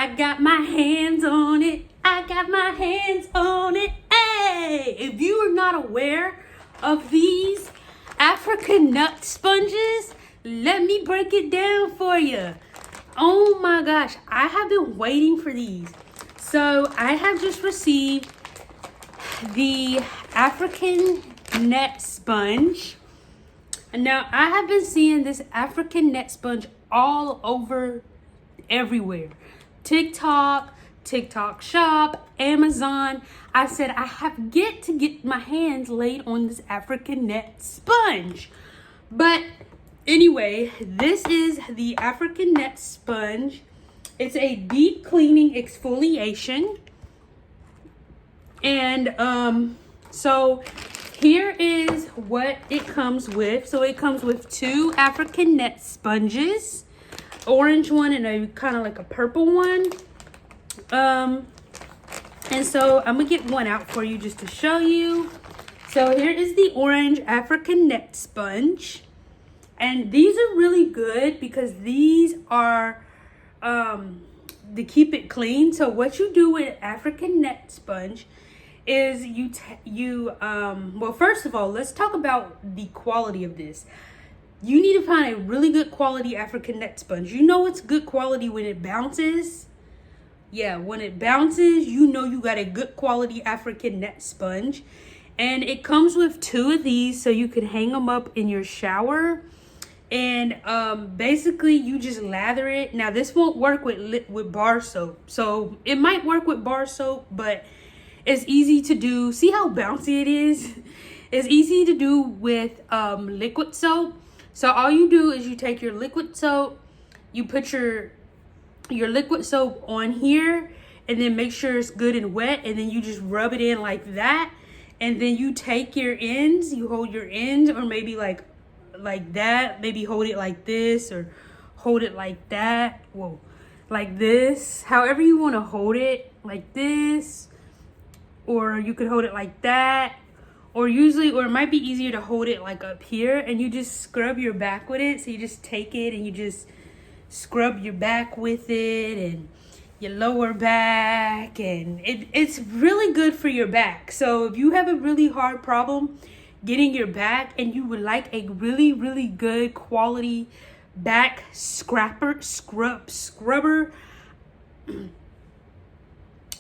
I got my hands on it. I got my hands on it. Hey, if you are not aware of these African nut sponges, let me break it down for you. Oh my gosh, I have been waiting for these. So I have just received the African net sponge. Now I have been seeing this African net sponge all over everywhere. TikTok shop, Amazon. I said I have yet to get my hands laid on this African net sponge. But anyway, this is the African net sponge. It's a deep cleaning exfoliation. And so here is what it comes with. So it comes with 2 African net sponges, orange one and a kind of like a purple one. And so I'm gonna get one out for you just to show you. So here is the orange African net sponge, and these are really good because these are to keep it clean. So what you do with African net sponge is well, first of all, let's talk about the quality of this. You need to find a really good quality African net sponge. You know it's good quality when it bounces. Yeah, when it bounces, you know you got a good quality African net sponge. And it comes with 2 of these so you can hang them up in your shower. And basically you just lather it. Now this won't work with bar soap. So it might work with bar soap, but it's easy to do. See how bouncy it is? It's easy to do with liquid soap. So all you do is you take your liquid soap, you put your liquid soap on here, and then make sure it's good and wet, and then you just rub it in like that. And then you take your ends, you hold your ends, or maybe like that, maybe hold it like this, or hold it like that. Whoa, like this, however you want to hold it, like this, or you could hold it like that, or it might be easier to hold it like up here, and you just scrub your back with it. So you just take it and you just scrub your back with it, and your lower back, and it's really good for your back. So if you have a really hard problem getting your back and you would like a really good quality back scrubber,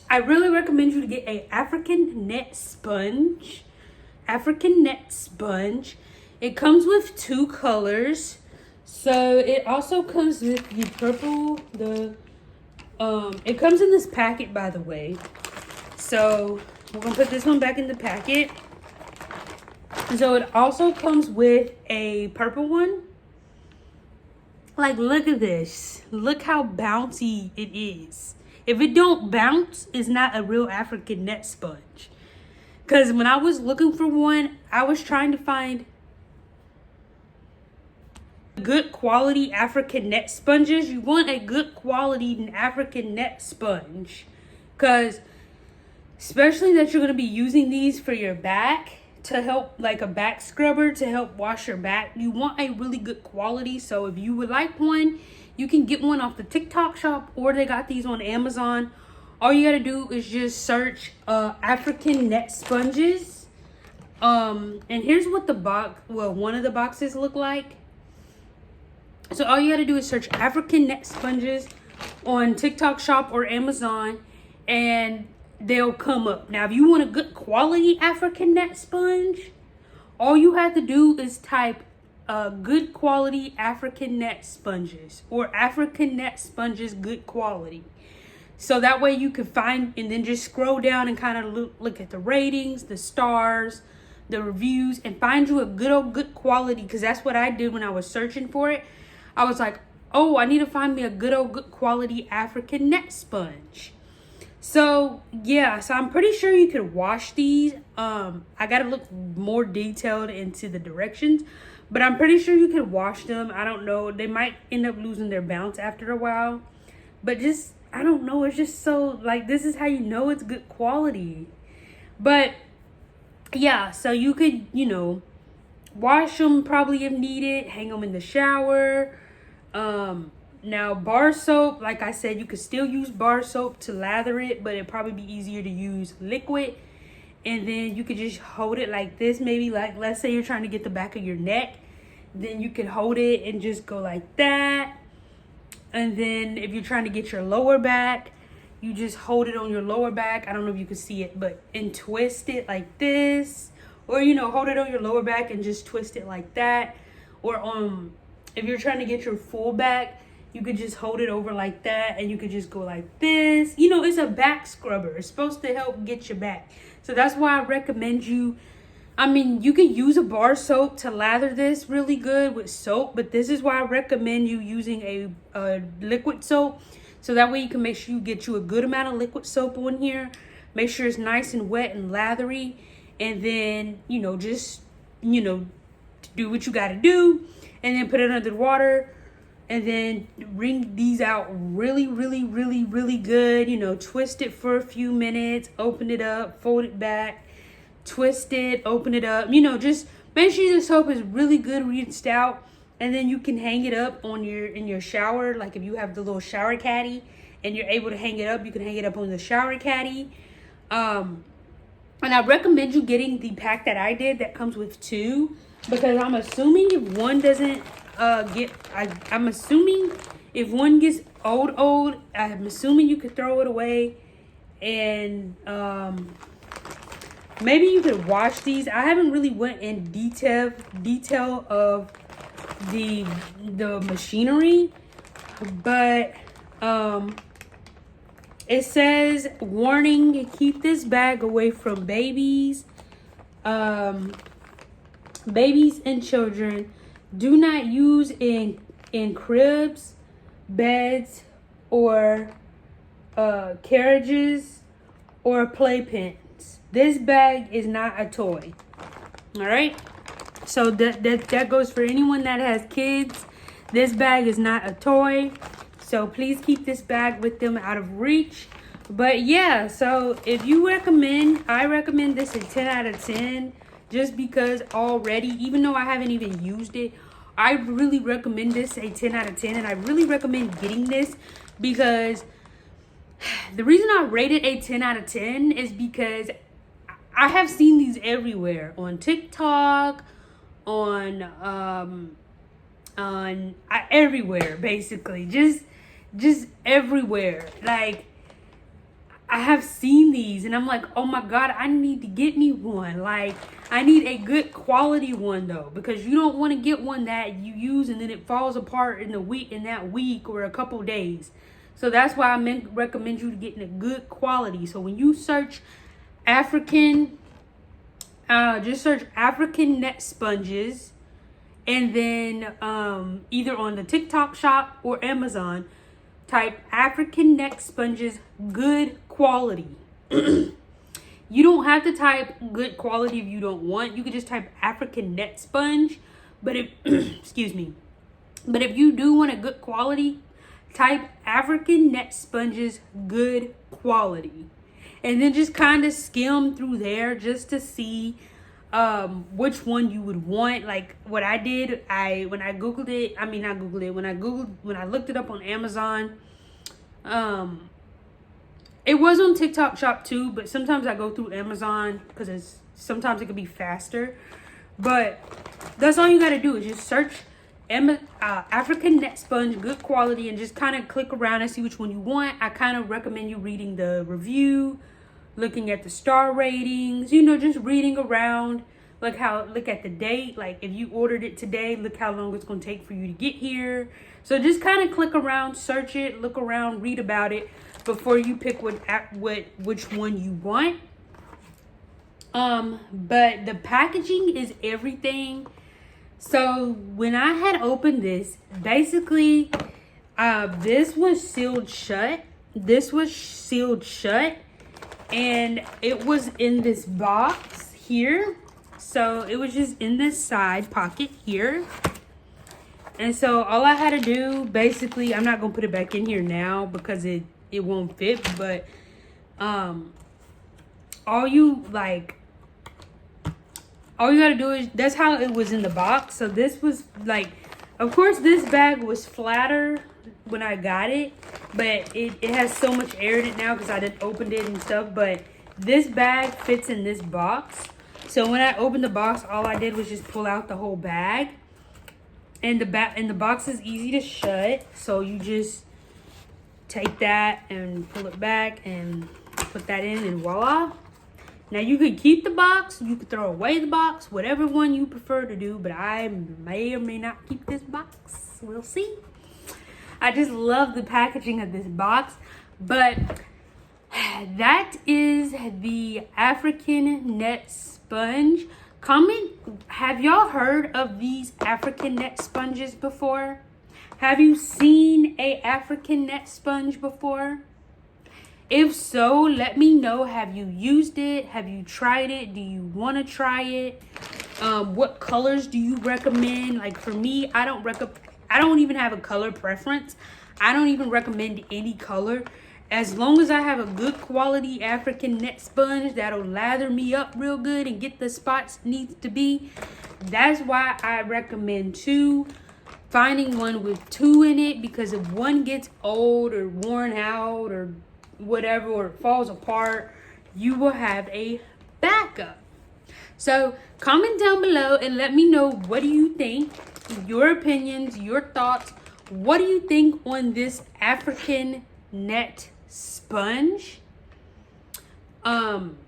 I really recommend you to get a African net sponge. It comes with 2 colors. So it also comes with the purple, it comes in this packet, by the way. So we're gonna put this one back in the packet. So it also comes with a purple one. Like, look at this. Look how bouncy it is. If it don't bounce, it's not a real African net sponge. Because when I was looking for one, I was trying to find good quality African net sponges. You want a good quality African net sponge, because especially that you're going to be using these for your back to help, like a back scrubber to help wash your back. You want a really good quality. So if you would like one, you can get one off the TikTok shop, or they got these on Amazon. All you got to do is just search African net sponges. And here's what one of the boxes look like. So all you got to do is search African net sponges on TikTok shop or Amazon, and they'll come up. Now, if you want a good quality African net sponge, all you have to do is type good quality African net sponges, or African net sponges good quality. So that way you can find, and then just scroll down and kind of look at the ratings, the stars, the reviews, and find you a good quality. Because that's what I did when I was searching for it. I was like, oh, I need to find me a good quality African net sponge. So yeah, so I'm pretty sure you could wash these. I gotta look more detailed into the directions, but I'm pretty sure you could wash them. I don't know, they might end up losing their bounce after a while, but just, I don't know, it's just so, like, this is how you know it's good quality. But yeah, so you could, wash them probably if needed, hang them in the shower, Now bar soap, like I said, you could still use bar soap to lather it, but it'd probably be easier to use liquid. And then you could just hold it like this, maybe like, let's say you're trying to get the back of your neck, then you can hold it and just go like that. And then if you're trying to get your lower back, you just hold it on your lower back. I don't know if you can see it, but and twist it like this, or you know, hold it on your lower back and just twist it like that. Or if you're trying to get your full back, you could just hold it over like that, and you could just go like this. You know, it's a back scrubber. It's supposed to help get your back. So that's why I recommend you, I mean, you can use a bar soap to lather this really good with soap, but this is why I recommend you using a liquid soap. So that way you can make sure you get you a good amount of liquid soap on here. Make sure it's nice and wet and lathery. And then, you know, just, you know, do what you got to do. And then put it under the water. And then wring these out really, really, really, really good. You know, twist it for a few minutes. Open it up. Fold it back. Twist it. Open it up. You know, just make sure the soap is really good rinsed out. And then you can hang it up on in your shower. Like if you have the little shower caddy and you're able to hang it up, you can hang it up on the shower caddy. And I recommend you getting the pack that I did that comes with 2. Because I'm assuming if one doesn't I'm assuming if one gets old, I'm assuming you could throw it away. And maybe you could wash these. I haven't really went in detail of the machinery, but it says, warning, keep this bag away from babies and children. Do not use in cribs, beds, or carriages or playpens. This bag is not a toy. All right, so that goes for anyone that has kids. This bag is not a toy, so please keep this bag with them out of reach. But yeah, so if you recommend, I recommend this a 10 out of 10, just because already, even though I haven't even used it, I really recommend this a 10 out of 10. And I really recommend getting this because the reason I rate it a 10 out of 10 is because I have seen these everywhere, on TikTok, everywhere, basically, just everywhere. Like, I have seen these and I'm like, oh my God, I need to get me one. Like, I need a good quality one though, because you don't want to get one that you use and then it falls apart in that week or a couple days. So that's why I recommend you to get in a good quality. So when you search African, just search African net sponges, and then either on the TikTok shop or Amazon, type African neck sponges good quality. You don't have to type good quality if you don't want. You could just type African net sponge. But if excuse me, but if you do want a good quality, type African net sponges good quality, and then just kind of skim through there just to see which one you would want. Like what I did, when I looked it up on Amazon, it was on TikTok shop too, but sometimes I go through Amazon because sometimes it could be faster. But that's all you got to do is just search African net sponge good quality and just kind of click around and see which one you want. I kind of recommend you reading the review, looking at the star ratings, you know, just reading around. Look at the date. Like if you ordered it today, look how long it's going to take for you to get here. So just kind of click around, search it, look around, read about it before you pick which one you want. But the packaging is everything. So when I had opened this, basically this was sealed shut. And it was in this box here. So it was just in this side pocket here. And so all I had to do, basically, I'm not going to put it back in here now because it won't fit. But all you got to do is, that's how it was in the box. So this was like, of course, this bag was flatter when I got it, but it has so much air in it now because I done opened it and stuff. But this bag fits in this box. So when I opened the box, all I did was just pull out the whole bag. And the box is easy to shut. So you just take that and pull it back and put that in, and voila. Now you could keep the box, you could throw away the box, whatever one you prefer to do, but I may or may not keep this box. We'll see. I just love the packaging of this box. But that is the African net sponge. Comment, have y'all heard of these African net sponges before? Have you seen a African net sponge before? If so, let me know. Have you used it? Have you tried it? Do you want to try it? What colors do you recommend? Like for me, I don't even have a color preference. I don't even recommend any color. As long as I have a good quality African net sponge that'll lather me up real good and get the spots it needs to be, that's why I recommend two. Finding one with two in it, because if one gets old or worn out or whatever, or it falls apart, you will have a backup. So comment down below and let me know, what do you think? Your opinions, your thoughts. What do you think on this African net sponge? What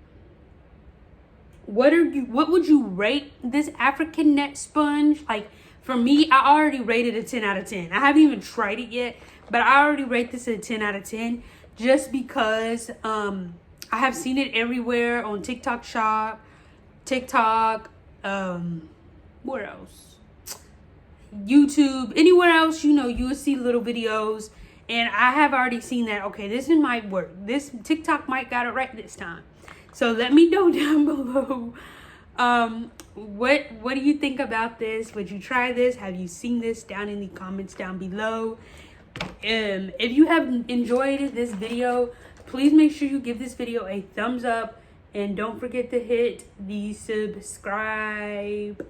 would you rate this African net sponge? Like for me, I already rated a 10 out of 10. I haven't even tried it yet, but I already rate this a 10 out of 10 just because I have seen it everywhere on TikTok shop, TikTok, where else? YouTube, anywhere else, you know, you will see little videos, and I have already seen that, okay, this might work. This TikTok might got it right this time. So let me know down below. What do you think about this? Would you try this? Have you seen this? Down in the comments down below. If you have enjoyed this video, please make sure you give this video a thumbs up, and don't forget to hit the subscribe